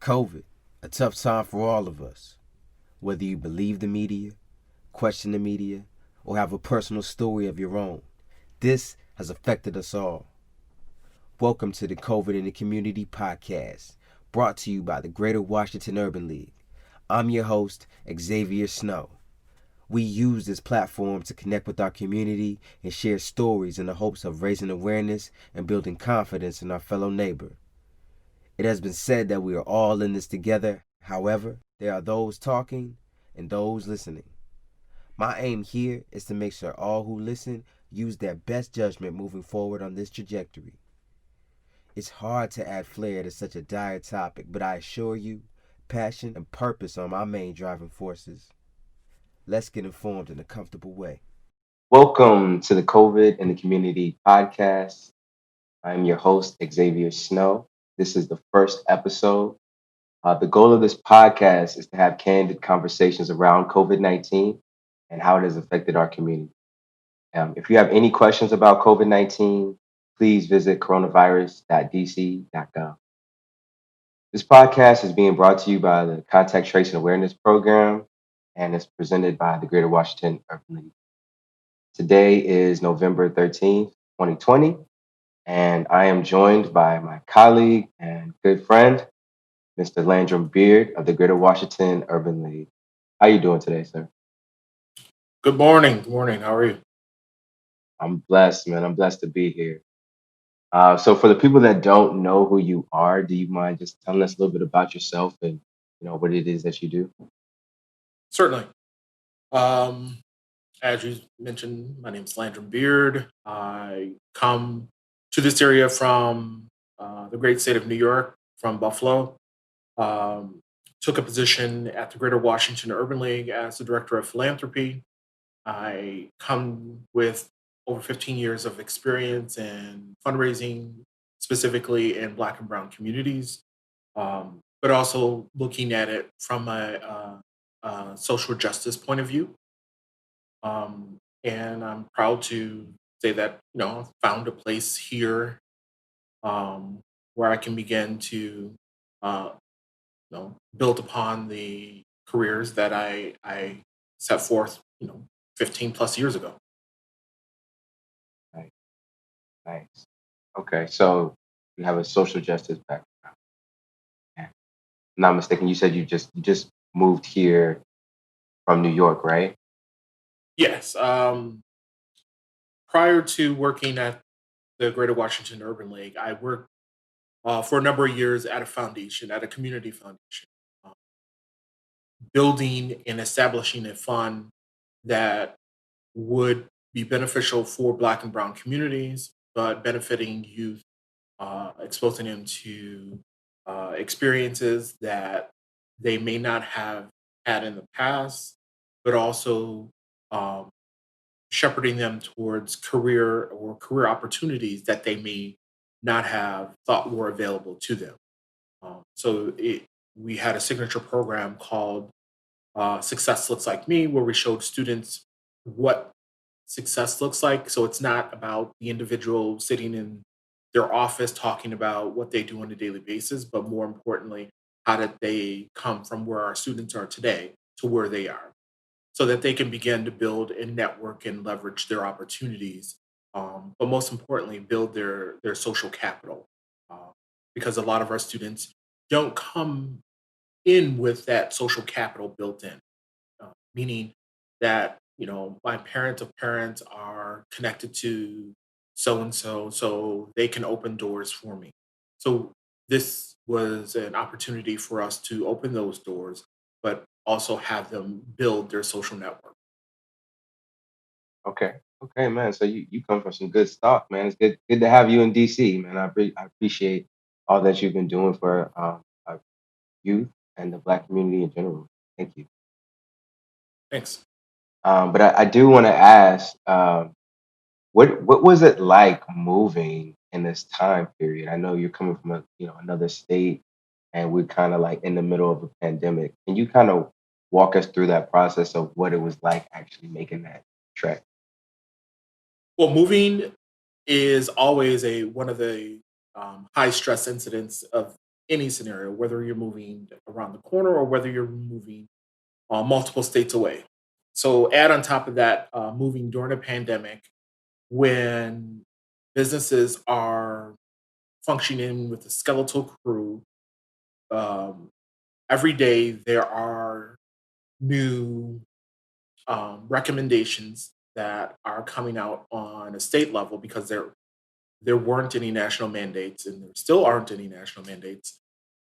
COVID, a tough time for all of us. Whether you believe the media, question the media, or have a personal story of your own, this has affected us all. Welcome to the COVID in the Community podcast, brought to you by the Greater Washington Urban League. I'm your host, Xavier Snow. We use this platform to connect with our community and share stories in the hopes of raising awareness and building confidence in our fellow neighbor. It has been said that we are all in this together. However, there are those talking and those listening. My aim here is to make sure all who listen use their best judgment moving forward on this trajectory. It's hard to add flair to such a dire topic, but I assure you, passion and purpose are my main driving forces. Let's get informed in a comfortable way. Welcome to the COVID in the Community podcast. I'm your host, Xavier Snow. This is the first episode. The goal of this podcast is to have candid conversations around COVID 19 and how it has affected our community. If you have any questions about COVID 19, please visit coronavirus.dc.gov. This podcast is being brought to you by the Contact Tracing Awareness Program and is presented by the Greater Washington Urban League. Today is November 13th, 2020, and I am joined by my colleague and good friend, Mr. Landrum Beard of the Greater Washington Urban League. How you doing today, sir? Good morning. Good morning. How are you? I'm blessed, man. I'm blessed to be here. So for the people that don't know who you are, do you mind just telling us a little bit about yourself and what it is that you do? Certainly. Um, as you mentioned, my name is Landrum Beard. I come to this area from the great state of New York, from Buffalo. Um, Took a position at the Greater Washington Urban League as the Director of Philanthropy. I come with over 15 years of experience in fundraising, specifically in Black and Brown communities, but also looking at it from a social justice point of view. And I'm proud to say that found a place here where I can begin to uh, build upon the careers that I set forth 15 plus years ago. Right, nice. Okay, so you have a social justice background. Yeah. If I'm not mistaken, you said you just moved here from New York, right? Yes. Prior to working at the Greater Washington Urban League, I worked for a number of years at a foundation, at a community foundation, uh, building and establishing a fund that would be beneficial for Black and Brown communities, but benefiting youth, exposing them to experiences that they may not have had in the past, but also um, shepherding them towards career opportunities that they may not have thought were available to them. We had a signature program called Success Looks Like Me, where we showed students what success looks like. So it's not about the individual sitting in their office talking about what they do on a daily basis, but more importantly, how did they come from where our students are today to where they are, so that they can begin to build and network and leverage their opportunities, but most importantly, build their social capital. Uh, because a lot of our students don't come in with that social capital built in, meaning that my parents of parents are connected to so and so, so they can open doors for me. So this was an opportunity for us to open those doors, but also have them build their social network. Okay. Okay, man. So you come from some good stock, man. It's good to have you in DC, man. I appreciate all that you've been doing for our youth and the Black community in general. Thank you. Thanks. But I do want to ask, what was it like moving in this time period? I know you're coming from another state, and we're kind of like in the middle of a pandemic. Can you kind of walk us through that process of what it was like actually making that trek? Well, moving is always a one of the high stress incidents of any scenario, whether you're moving around the corner or whether you're moving multiple states away. So add on top of that, moving during a pandemic when businesses are functioning with a skeletal crew. Um, every day there are new recommendations that are coming out on a state level because there weren't any national mandates and there still aren't any national mandates,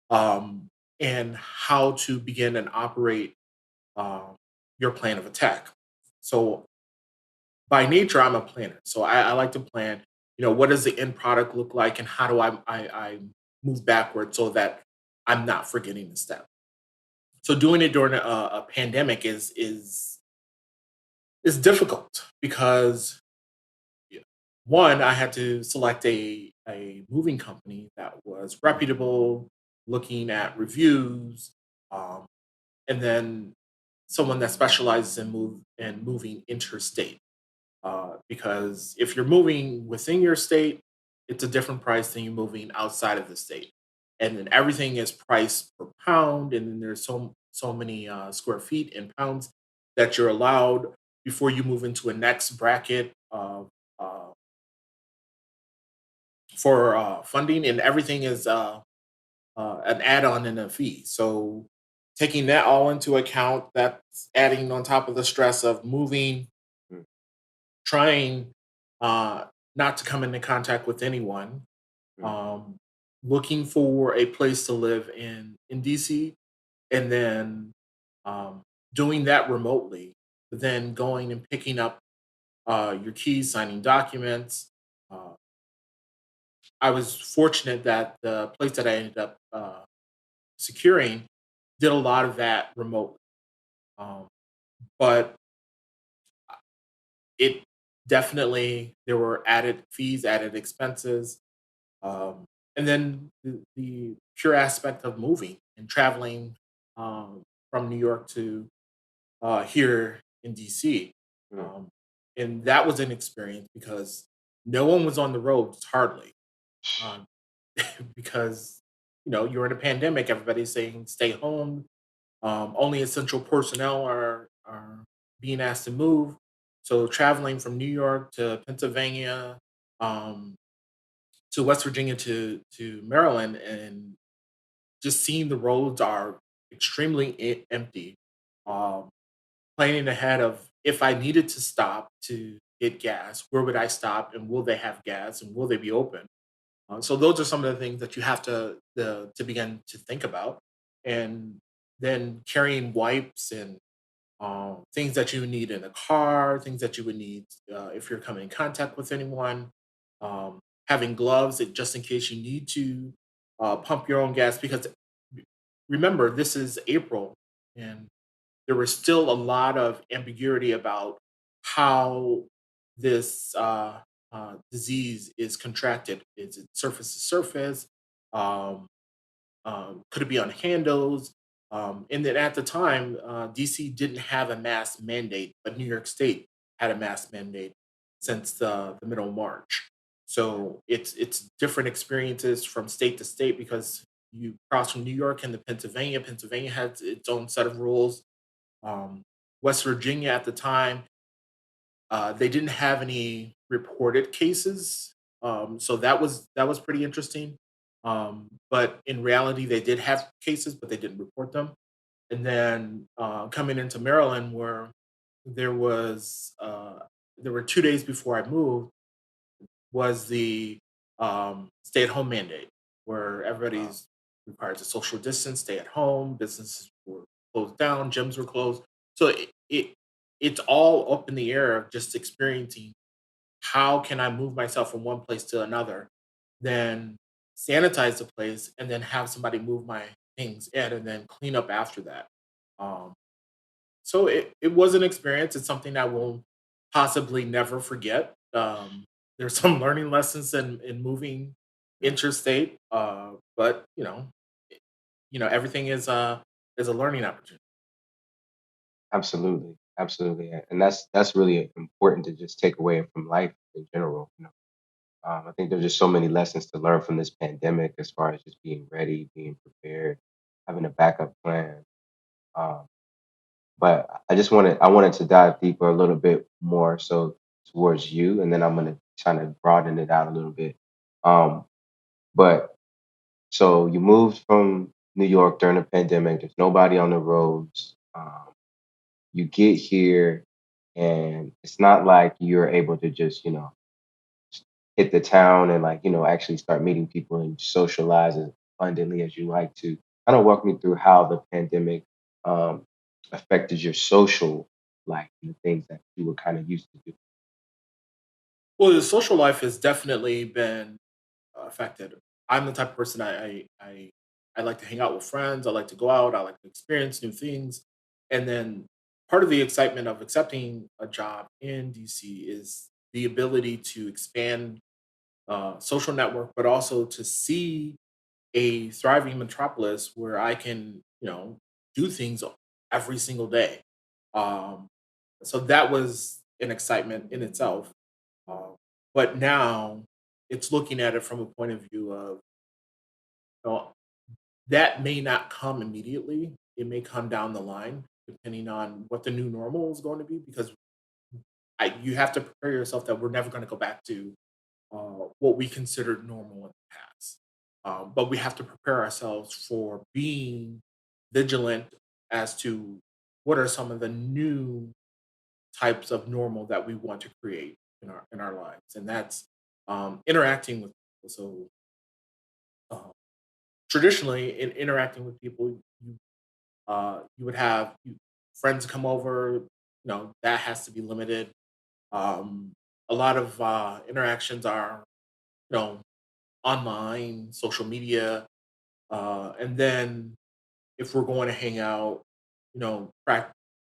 um, and how to begin and operate um, your plan of attack. So by nature, I'm a planner. So I like to plan, what does the end product look like and how do I move backward so that I'm not forgetting the step. So doing it during a pandemic is difficult because yeah, one, I had to select a moving company that was reputable, looking at reviews, um, and then someone that specializes in moving interstate. Because if you're moving within your state, it's a different price than you moving outside of the state, and then everything is priced per pound, and then there's so many square feet in pounds that you're allowed before you move into a next bracket of for funding, and everything is an add-on and a fee. So taking that all into account, that's adding on top of the stress of moving, Mm, trying uh, not to come into contact with anyone, mm, um, looking for a place to live in DC, and then um, doing that remotely. But then going and picking up your keys, signing documents. Uh, I was fortunate that the place that I ended up securing did a lot of that remotely. Um, but it definitely there were added fees, added expenses, and then the pure aspect of moving and traveling from New York to here in DC. mm. Um, and that was an experience because no one was on the roads hardly, um, because you're in a pandemic. Everybody's saying stay home. Only essential personnel are being asked to move. So traveling from New York to Pennsylvania, um, to West Virginia to Maryland, and just seeing the roads are extremely empty. Um, Planning ahead of if I needed to stop to get gas, where would I stop, and will they have gas, and will they be open? So those are some of the things that you have to begin to think about, and then carrying wipes and things that you would need in a car, things that you would need if you're coming in contact with anyone, having gloves just in case you need to pump your own gas. Because remember, this is April, and there was still a lot of ambiguity about how this disease is contracted. Is it surface to surface? Um, could it be on handles? And then at the time, DC didn't have a mask mandate, but New York State had a mask mandate since the middle of March. So it's different experiences from state to state because you cross from New York into Pennsylvania. Pennsylvania has its own set of rules. um, West Virginia at the time, they didn't have any reported cases, so that was pretty interesting. But in reality, they did have cases, but they didn't report them. And then coming into Maryland, where there was there were 2 days before I moved, was the stay-at-home mandate, where Wow. everybody's required to social distance, stay at home, businesses were closed down, gyms were closed. So it's all up in the air of just experiencing how can I move myself from one place to another, then sanitize the place, and then have somebody move my things in, and then clean up after that. Um, so it was an experience. It's something I will possibly never forget. There's some learning lessons in moving Mm. interstate, but everything is a learning opportunity. Absolutely, absolutely, and that's really important to just take away from life in general. I think there's just so many lessons to learn from this pandemic as far as just being ready, being prepared, having a backup plan. Um, but I wanted to dive deeper a little bit more so towards you, and then I'm gonna kind of broaden it out a little bit. Um, but so you moved from New York during the pandemic. There's nobody on the roads. You get here, and it's not like you're able to just hit the town and actually start meeting people and socialize as abundantly as you like to. Kind of walk me through how the pandemic um, affected your social life and the things that you were kind of used to do. Well, the social life has definitely been affected. I'm the type of person I like to hang out with friends. I like to go out. I like to experience new things. And then part of the excitement of accepting a job in DC is the ability to expand social network, but also to see a thriving metropolis where I can, do things every single day. Um, so that was an excitement in itself. Uh, but now it's looking at it from a point of view of, know, that may not come immediately. It may come down the line, depending on what the new normal is going to be, because you have to prepare yourself that we're never going to go back to what we considered normal in the past. But we have to prepare ourselves for being vigilant as to what are some of the new types of normal that we want to create in our lives, and that's interacting with people. So uh, traditionally, in interacting with people, you would have friends come over. That has to be limited. Um, a lot of interactions are you know online, social media, and then if we're going to hang out,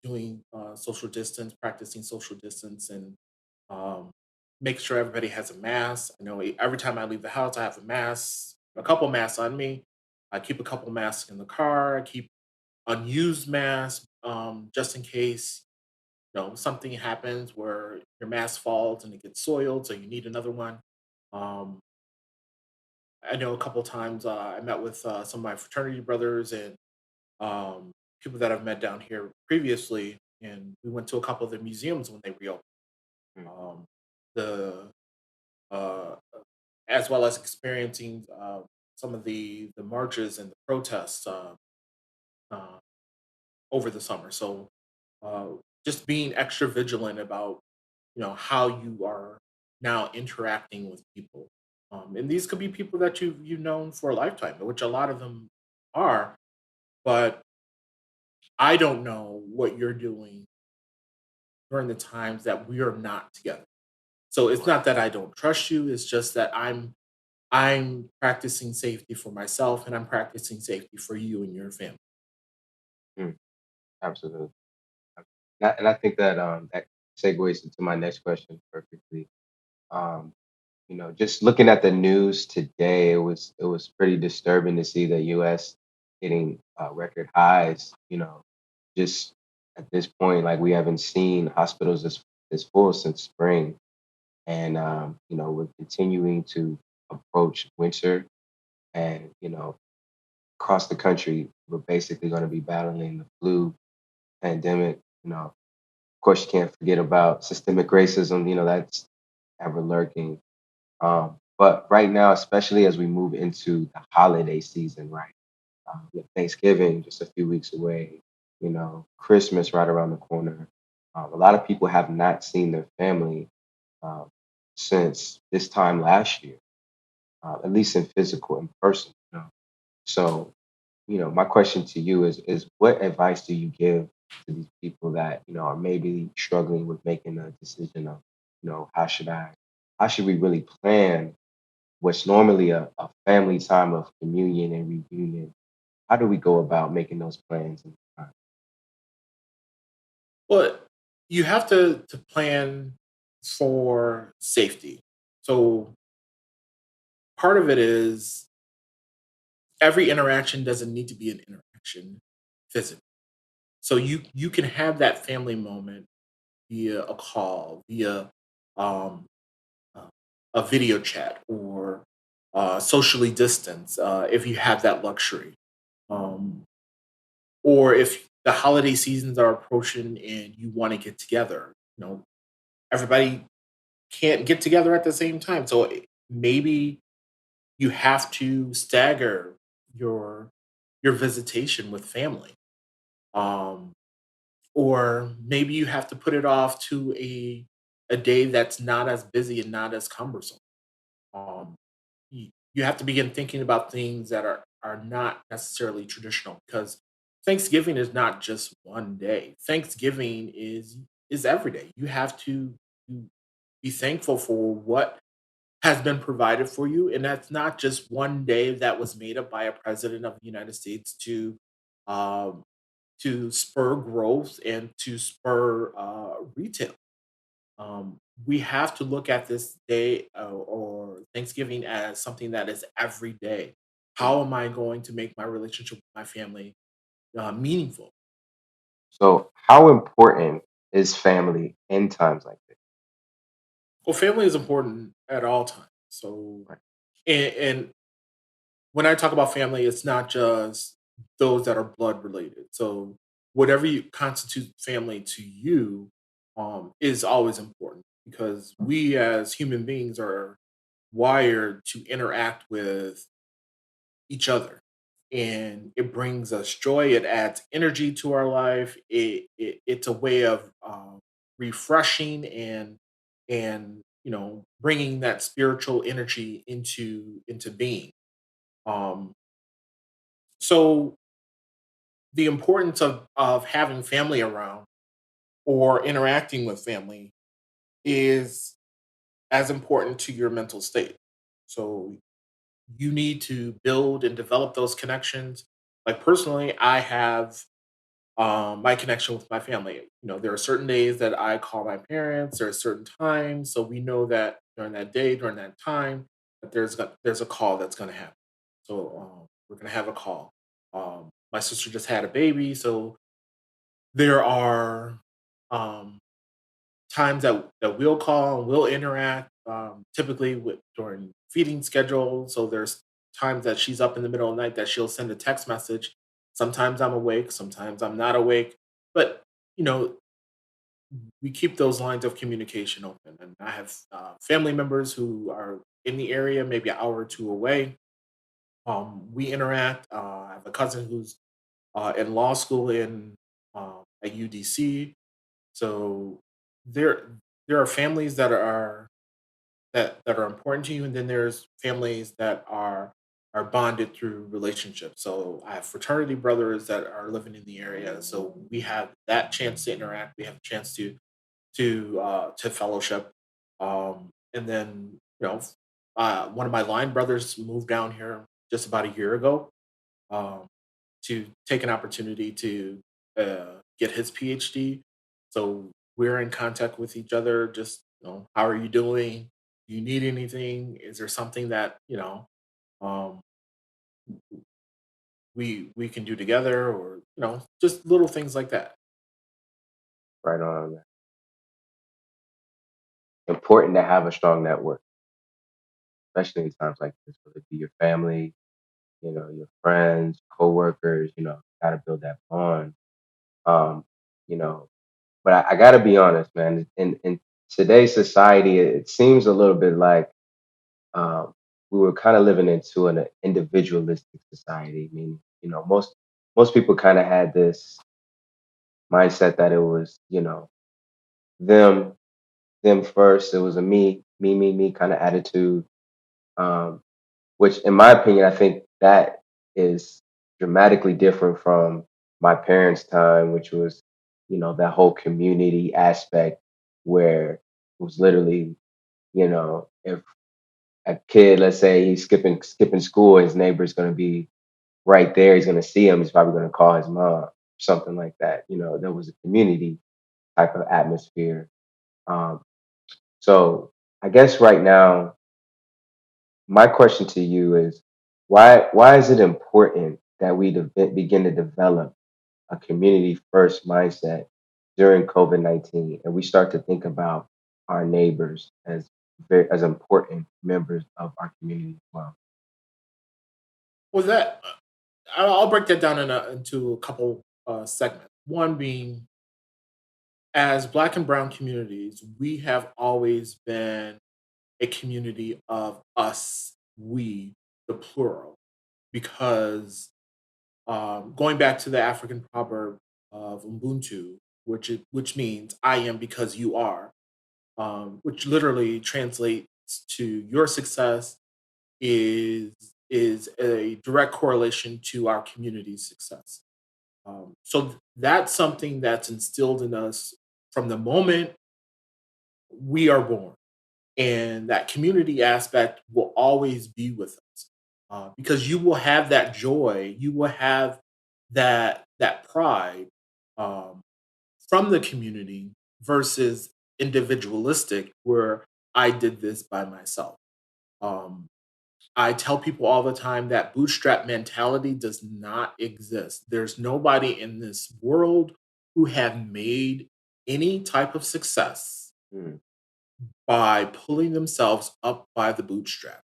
doing social distance, practicing social distance, and um, make sure everybody has a mask. I know every time I leave the house, I have a mask, a couple masks on me. I keep a couple masks in the car. I keep unused masks just in case something happens where your mask falls and it gets soiled, so you need another one. Um, I know a couple times I met with some of my fraternity brothers and um, people that I've met down here previously, and we went to a couple of the museums when they reopened. Mm. Um, the uh, as well as experiencing some of the marches and the protests uh, over the summer. So uh, just being extra vigilant about how you are now interacting with people, and these could be people that you've known for a lifetime, which a lot of them are. But I don't know what you're doing during the times that we are not together. So it's Right. not that I don't trust you. It's just that I'm practicing safety for myself, and I'm practicing safety for you and your family. Mm, absolutely. And I think that that segues into my next question perfectly. Um, just looking at the news today, it was pretty disturbing to see the U.S. hitting record highs. Just at this point, like we haven't seen hospitals this full since spring, and we're continuing to approach winter, and across the country, we're basically going to be battling the flu pandemic. Of course, you can't forget about systemic racism. That's ever lurking. But right now, especially as we move into the holiday season, right? With Thanksgiving just a few weeks away, Christmas right around the corner. A lot of people have not seen their family um, since this time last year, at least in physical, in person. So, my question to you is what advice do you give to these people that are maybe struggling with making a decision of, how should we really plan what's normally a family time of communion and reunion? How do we go about making those plans? But you have to plan for safety. So part of it is every interaction doesn't need to be an interaction physically. So you can have that family moment via a call, via um, a video chat or socially distance if you have that luxury. Um, or if the holiday seasons are approaching and you want to get together, everybody can't get together at the same time. So maybe you have to stagger your your visitation with family. Um, or maybe you have to put it off to a day that's not as busy and not as cumbersome. Um, you have to begin thinking about things that are not necessarily traditional because Thanksgiving is not just one day. Thanksgiving is every day. You have to be thankful for what has been provided for you, and that's not just one day that was made up by a president of the United States um, to spur growth and to spur retail. We have to look at this day or Thanksgiving as something that is every day. How am I going to make my relationship with my family meaningful? So, how important is family in times like this? Well, family is important at all times. So, Right. and when I talk about family, it's not just those that are blood related. So, whatever you constitute family to you is always important because we as human beings are wired to interact with each other. And it brings us joy. It adds energy to our life. It's a way of refreshing and bringing that spiritual energy into being. Um, so the importance of having family around or interacting with family is as important to your mental state. So you need to build and develop those connections. Like personally, I have my connection with my family. There are certain days that I call my parents. There are certain times, so we know that during that day, during that time, that there's a call that's going to happen. So we're going to have a call. My sister just had a baby, so there are um, times that we'll call and we'll interact, typically during feeding schedule. So there's times that she's up in the middle of the night that she'll send a text message. Sometimes I'm awake, sometimes I'm not awake, but you know we keep those lines of communication open. And I have family members who are in the area, maybe an hour or two away. We interact. I have a cousin who's in law school in at UDC. So there there are families that are important to you, and then there's families that are bonded through relationships. So I have fraternity brothers that are living in the area, so we have that chance to interact. We have a chance to fellowship, and then one of my line brothers moved down here just about a year ago, um, to take an opportunity to get his PhD. So we're in contact with each other. Just how are you doing? Do you need anything? Is there something that um, we can do together, or just little things like that. Right on. Important to have a strong network, especially in times like this, whether it be your family, your friends, coworkers, got to build that bond. Um, you know, but I got to be honest, man. In today's society, it seems a little bit like um, we were kind of living into an individualistic society. I mean, most people kind of had this mindset that it was, them, them first. It was a me kind of attitude. Um, which, in my opinion, I think that is dramatically different from my parents' time, which was, that whole community aspect where it was literally, if a kid, let's say he's skipping school, his neighbor's going to be right there. He's going to see him. He's probably going to call his mom, something like that. There was a community type of atmosphere. Um, so I guess right now, my question to you is why is it important that we begin to develop a community first mindset during COVID-19 and we start to think about our neighbors as very as important members of our community as well. Well, that I'll break that down into a couple segments. One being, as Black and Brown communities, we have always been a community of us, we, the plural, because going back to the African proverb of Ubuntu, which means "I am because you are," which literally translates to your success is is a direct correlation to our community's success. So that's something that's instilled in us from the moment we are born, and that community aspect will always be with us because you will have that joy, you will have that pride um, from the community versus individualistic, where I did this by myself. Um, I tell people all the time that bootstrap mentality does not exist. There's nobody in this world who have made any type of success Mm, by pulling themselves up by the bootstrap.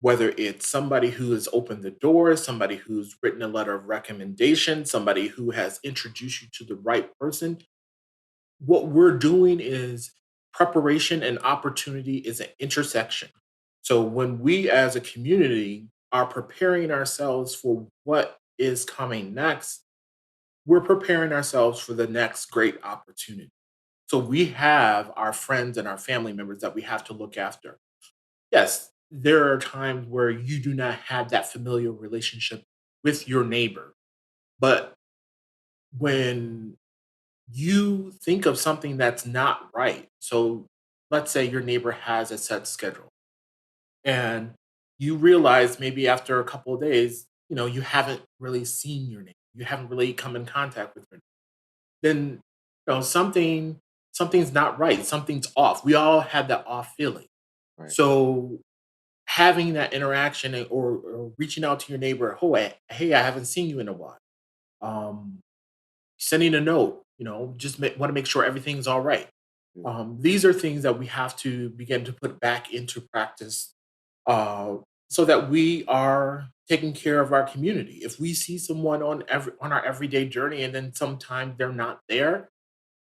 Whether it's somebody who has opened the door, somebody who's written a letter of recommendation, somebody who has introduced you to the right person, what we're doing is preparation and opportunity is an intersection. So when we as a community are preparing ourselves for what is coming next, we're preparing ourselves for the next great opportunity. So we have our friends and our family members that we have to look after. Yes, there are times where you do not have that familiar relationship with your neighbor, but when you think of something that's not right. So let's say your neighbor has a set schedule and you realize maybe after a couple of days, you haven't really seen your neighbor. You haven't really come in contact with her. Then something's not right. Something's off. We all have that off feeling. right. So having that interaction or reaching out to your neighbor, oh, hey, I haven't seen you in a while. Um, Sending a note, just want to make sure everything's all right. Mm, These are things that we have to begin to put back into practice uh, so that we are taking care of our community. If we see someone on our everyday journey and then sometimes they're not there,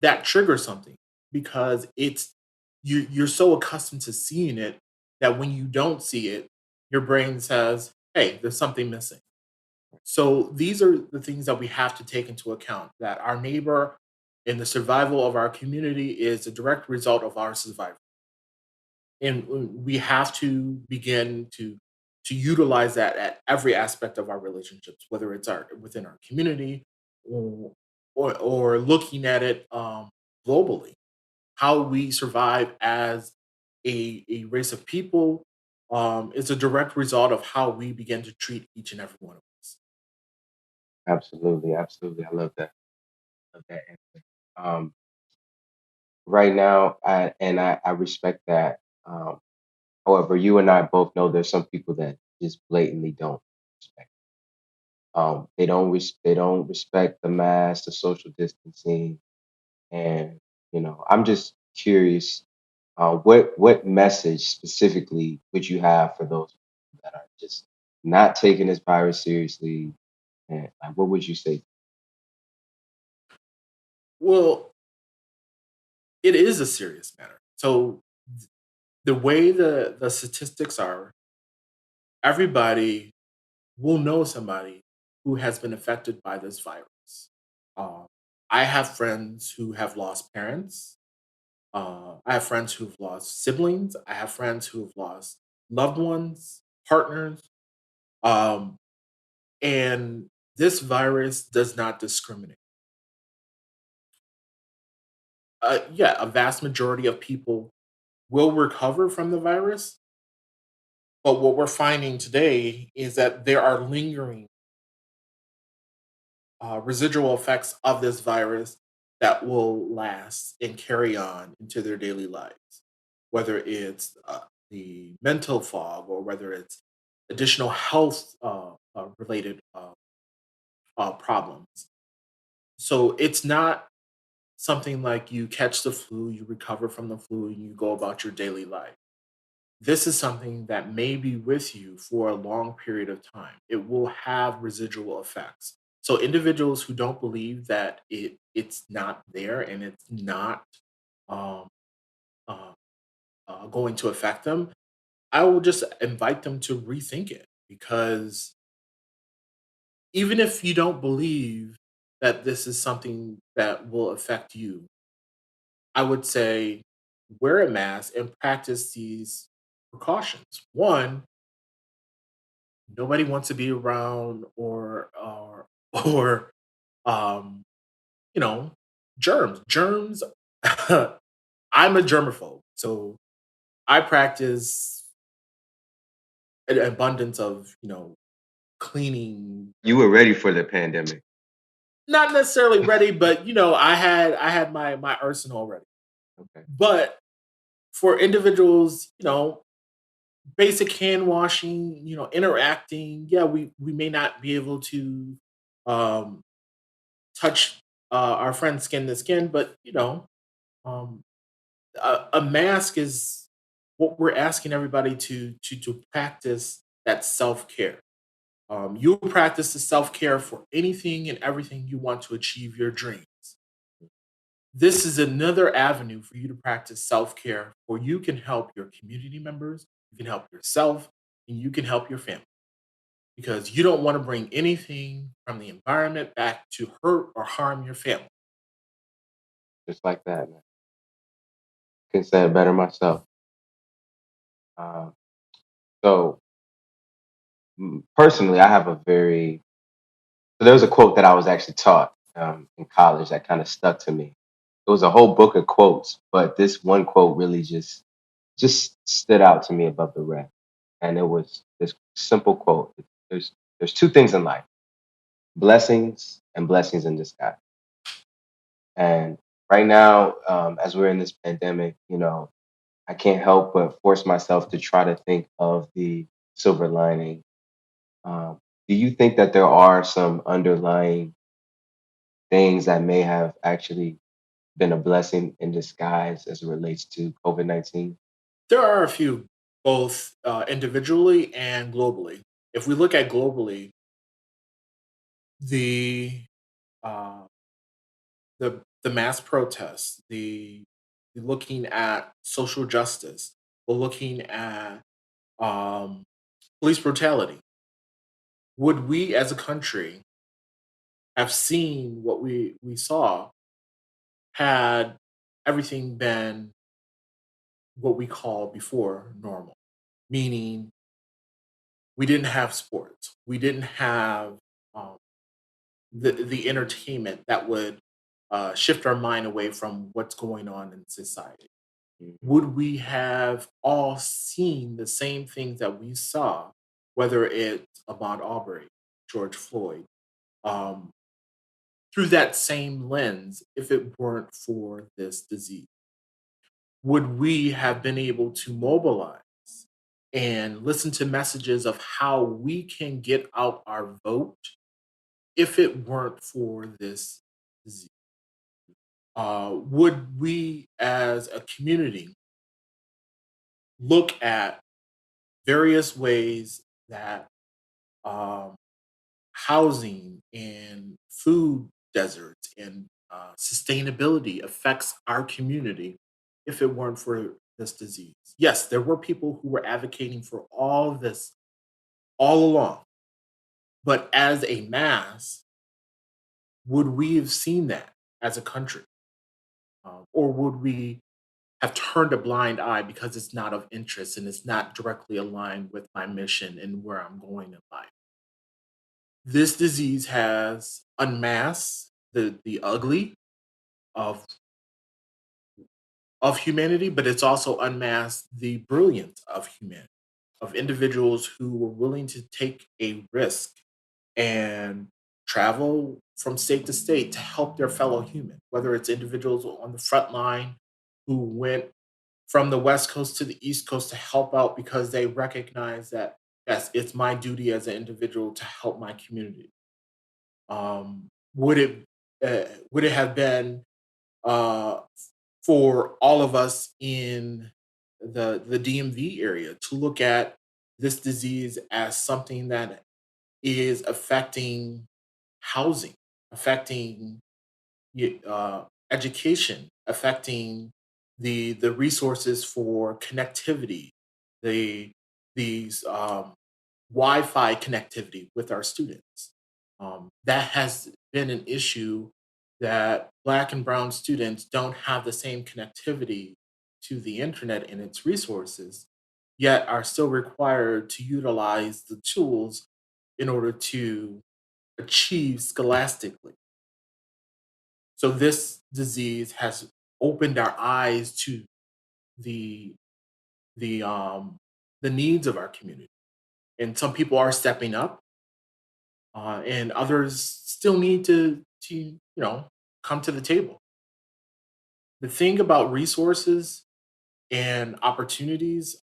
that triggers something because you're so accustomed to seeing it that when you don't see it, your brain says, "Hey, there's something missing." So these are the things that we have to take into account, that our neighbor and the survival of our community is a direct result of our survival. And we have to begin to utilize that at every aspect of our relationships, whether it's our within our community or or looking at it globally. How we survive as a race of people is a direct result of how we begin to treat each and every one of us. absolutely, absolutely. I love that. Love that answer. Right now, I respect that. However, you and I both know there's some people that just blatantly don't respect. They don't respect the mask, the social distancing, and I'm just curious. What message specifically would you have for those that are just not taking this virus seriously? And like, what would you say? Well, it is a serious matter. So the way the statistics are, everybody will know somebody who has been affected by this virus. Um, I have friends who have lost parents. I have friends who've lost siblings. I have friends who have lost loved ones, partners. Um, and this virus does not discriminate. Yeah, a vast majority of people will recover from the virus. But what we're finding today is that there are lingering residual effects of this virus that will last and carry on into their daily lives, whether it's the mental fog or whether it's additional health related problems. So it's not something like you catch the flu, you recover from the flu, and you go about your daily life. this is something that may be with you for a long period of time. It will have residual effects. So individuals who don't believe that it's not there and it's not um, uh, going to affect them, I will just invite them to rethink it, because even if you don't believe that this is something that will affect you, I would say wear a mask and practice these precautions. One, nobody wants to be around or um, you know, germs. Germs I'm a germaphobe. So I practice an abundance of, cleaning. You were ready for the pandemic. Not necessarily ready, but I had my arsenal ready. Okay. But for individuals, basic hand washing, interacting, yeah, we may not be able to um touch our friend's skin to skin, but um a mask is what we're asking everybody to practice, that self-care. You practice the self-care for anything and everything you want to achieve your dreams. This is another avenue for you to practice self-care where you can help your community members, you can help yourself, and you can help your family, because you don't want to bring anything from the environment back to hurt or harm your family. Just like that, man. Couldn't say it better myself. Uh, so personally, I have a very so there was a quote that I was actually taught in college that kind of stuck to me. It was a whole book of quotes, but this one quote really just stood out to me above the rest. And it was this simple quote: "There's there's two things in life: blessings and blessings in disguise." And right now, as we're in this pandemic, I can't help but force myself to try to think of the silver lining. Do you think that there are some underlying things that may have actually been a blessing in disguise as it relates to COVID-19? There are a few, both individually and globally. If we look at globally, the uh, the mass protests, the looking at social justice, we're looking at um, police brutality. Would we, as a country, have seen what we saw had everything been what we call before normal? Meaning, we didn't have sports, we didn't have um, the entertainment that would shift our mind away from what's going on in society. Mhm. Would we have all seen the same things that we saw, whether it's Ahmaud Arbery, George Floyd, um, through that same lens, if it weren't for this disease? Would we have been able to mobilize and listen to messages of how we can get out our vote if it weren't for this disease? Would we as a community look at various ways that um, housing and food deserts and sustainability affects our community if it weren't for this disease? Yes, there were people who were advocating for all of this all along, but as a mass, would we have seen that as a country? Or would we have turned a blind eye because it's not of interest and it's not directly aligned with my mission and where I'm going in life? This disease has unmasked the ugly of humanity, but it's also unmasked the brilliance of humanity, of individuals who were willing to take a risk and travel from state to state to help their fellow human, whether it's individuals on the front line who went from the West Coast to the East Coast to help out because they recognize that, yes, it's my duty as an individual to help my community. Would it have been uh, for all of us in the DMV area to look at this disease as something that is affecting housing, affecting education, affecting the resources for connectivity, the these Wi-Fi connectivity with our students. That has been an issue that Black and Brown students don't have the same connectivity to the internet and its resources, yet are still required to utilize the tools in order to achieve scholastically. So this disease has opened our eyes to the the um, the needs of our community, and some people are stepping up, and others still need to come to the table. The thing about resources and opportunities,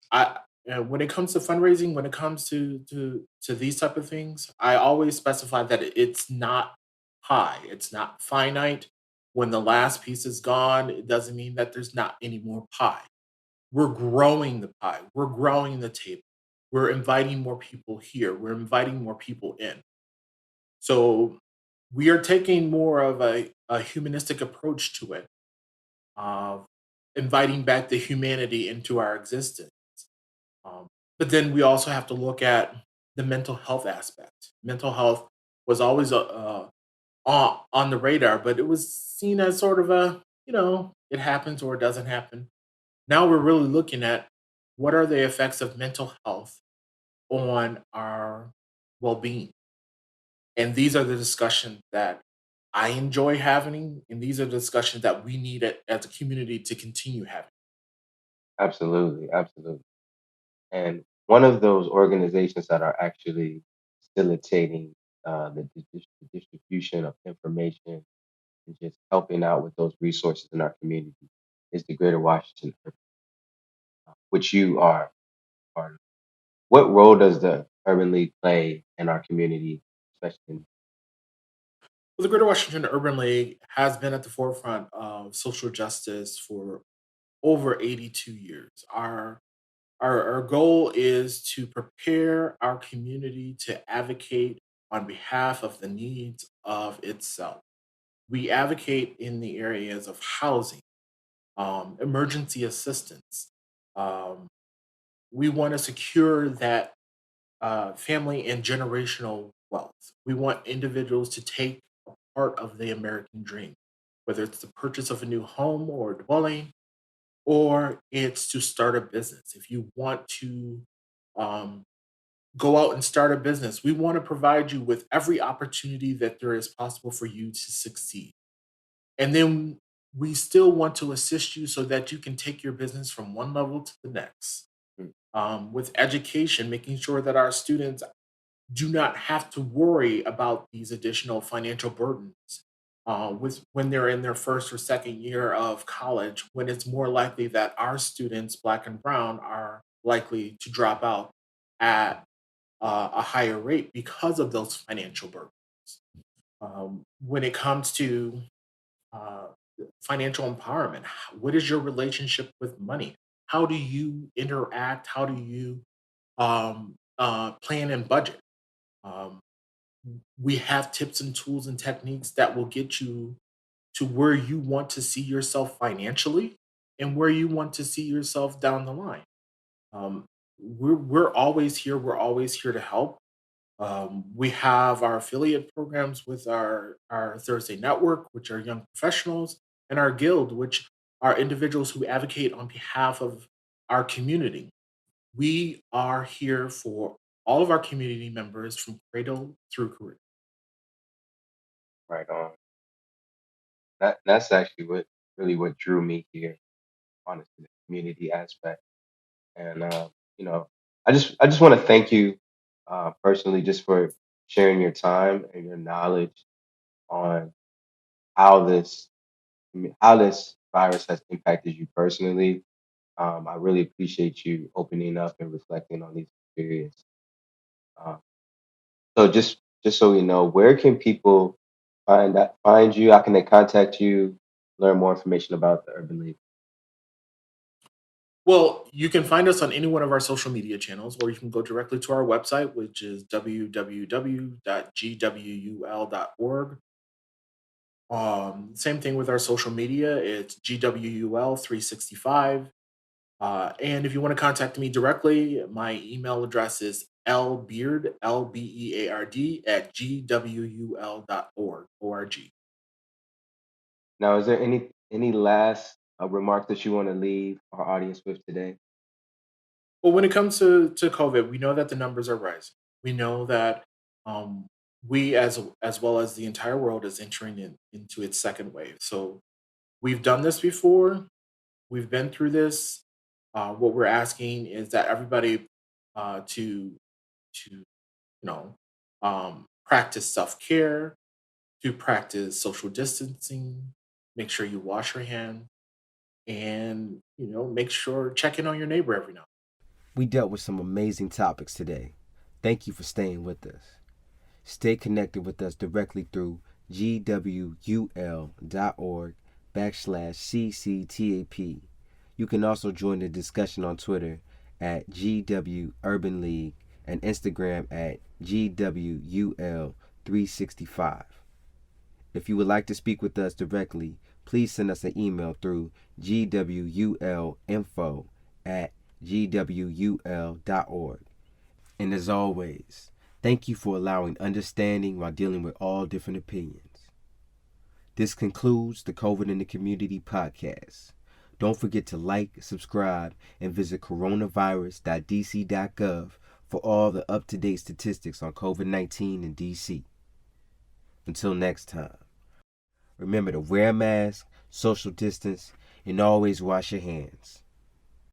when it comes to fundraising, when it comes to these type of things, I always specify that it's not high, it's not finite. When the last piece is gone, it doesn't mean that there's not any more pie. We're growing the pie. We're growing the table. We're inviting more people here. We're inviting more people in. So we are taking more of a humanistic approach to it, of inviting back the humanity into our existence. Um, but then we also have to look at the mental health aspect. Mental health was always on the radar, but it was seen as sort of it happens or it doesn't happen. Now we're really looking at what are the effects of mental health on our well being. And these are the discussions that I enjoy having, and these are the discussions that we need as a community to continue having. Absolutely, absolutely. And one of those organizations that are actually facilitating the distribution of information and just helping out with those resources in our community is the Greater Washington, which you are part of. What role does the Urban League play in our community, especially in Well, the Greater Washington Urban League has been at the forefront of social justice for over 82 years. Our goal is to prepare our community to advocate on behalf of the needs of itself. We advocate in the areas of housing, emergency assistance. Um, we want to secure that family and generational wealth. We want individuals to take a part of the American dream, whether it's the purchase of a new home or dwelling, or it's to start a business. If you want to um, go out and start a business, we want to provide you with every opportunity that there is possible for you to succeed. And then we still want to assist you so that you can take your business from one level to the next. mm, With education, making sure that our students do not have to worry about these additional financial burdens with when they're in their first or second year of college, when it's more likely that our students, Black and Brown, are likely to drop out at a higher rate because of those financial burdens. When it comes to uh, financial empowerment, what is your relationship with money? How do you interact? How do you plan and budget? Um, we have tips and tools and techniques that will get you to where you want to see yourself financially and where you want to see yourself down the line. Um, we're always here. We're always here to help. We have our affiliate programs with our Thursday Network, which are young professionals, and our guild, which are individuals who advocate on behalf of our community. We are here for all of our community members from cradle through career. right on? That's actually what drew me here, honestly, the community aspect. And I just want to thank you personally just for sharing your time and your knowledge on how this virus has impacted you personally. I really appreciate you opening up and reflecting on these experiences. Um, so just so we know, where can people find you? How can they contact you? Learn more information about the Urban League. Well, you can find us on any one of our social media channels, or you can go directly to our website, which is www.gwul.org. Same thing with our social media. It's GWUL 365. And if you want to contact me directly, my email address is lbeard, LBEARD, at gwul.org. O-R-G. Now, is there any last remarks that you want to leave our audience with today? Well, when it comes to COVID, we know that the numbers are rising. We know that um, we, as well as the entire world, is entering into its second wave. So we've done this before. We've been through this. What we're asking is that everybody to practice self care, to practice social distancing. Make sure you wash your hand, and make sure check in on your neighbor every now. We dealt with some amazing topics today. Thank you for staying with us. Stay connected with us directly through gwul.org/CCTAP. You can also join the discussion on Twitter at GW Urban League and Instagram at GWUL365. If you would like to speak with us directly, please send us an email through gwulinfo@gwul.org. And as always, thank you for allowing understanding while dealing with all different opinions. This concludes the COVID in the Community podcast. Don't forget to like, subscribe, and visit coronavirus.dc.gov for all the up-to-date statistics on COVID-19 in DC. Until next time, remember to wear a mask, social distance, and always wash your hands.